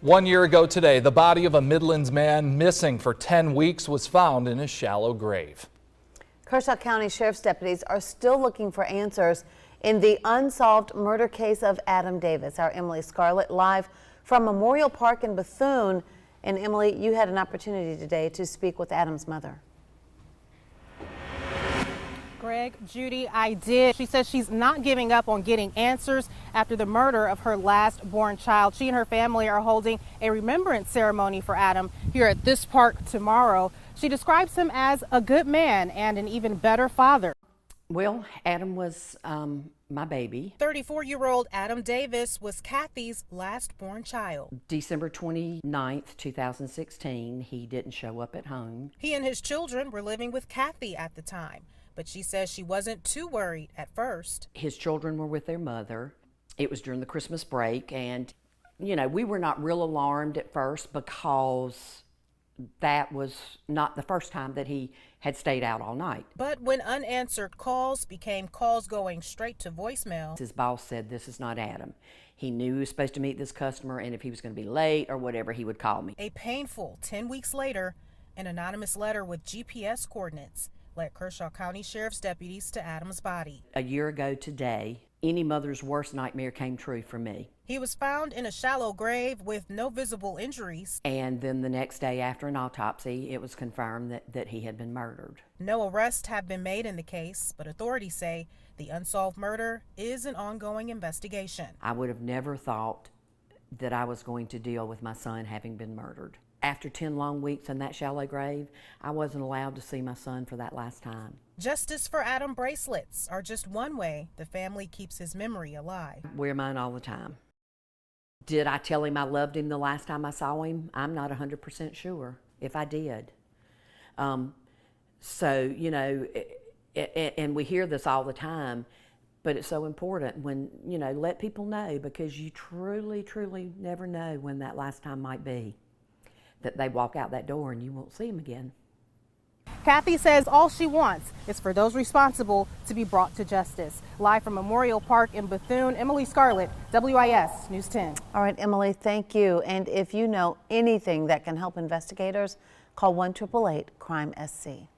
1 year ago today, the body of a Midlands man missing for 10 weeks was found in a shallow grave. Kershaw County Sheriff's deputies are still looking for answers in the unsolved murder case of Adam Davis. Our Emily Scarlett live from Memorial Park in Bethune. And Emily, you had an opportunity today to speak with Adam's mother. Greg, Judy, I did. She says she's not giving up on getting answers after the murder of her last born child. She and her family are holding a remembrance ceremony for Adam here at this park tomorrow. She describes him as a good man and an even better father. Well, Adam was my baby. 34-year-old Adam Davis was Kathy's last born child. December 29th, 2016, he didn't show up at home. He and his children were living with Kathy at the time, but she says she wasn't too worried at first. His children were with their mother. It was during the Christmas break, and, you know, we were not real alarmed at first because that was not the first time that he had stayed out all night. But when unanswered calls became calls going straight to voicemail, his boss said, "This is not Adam." He knew he was supposed to meet this customer, and if he was going to be late or whatever, he would call me. A painful 10 weeks later, an anonymous letter with GPS coordinates led Kershaw County Sheriff's deputies to Adam's body. A year ago today, any mother's worst nightmare came true for me. He was found in a shallow grave with no visible injuries. And then the next day after an autopsy, it was confirmed that he had been murdered. No arrests have been made in the case, but authorities say the unsolved murder is an ongoing investigation. I would have never thought that I was going to deal with my son having been murdered. After 10 long weeks in that shallow grave, I wasn't allowed to see my son for that last time. Justice for Adam bracelets are just one way the family keeps his memory alive. Wear mine all the time. Did I tell him I loved him the last time I saw him? I'm not 100% sure if I did. So, you know, and we hear this all the time, but it's so important when, you know, let people know, because you truly, truly never know when that last time might be, that they walk out that door and you won't see them again. Kathy says all she wants is for those responsible to be brought to justice. Live from Memorial Park in Bethune, Emily Scarlett, WIS News 10. All right, Emily, thank you. And if you know anything that can help investigators, call 1-888-CRIME-SC.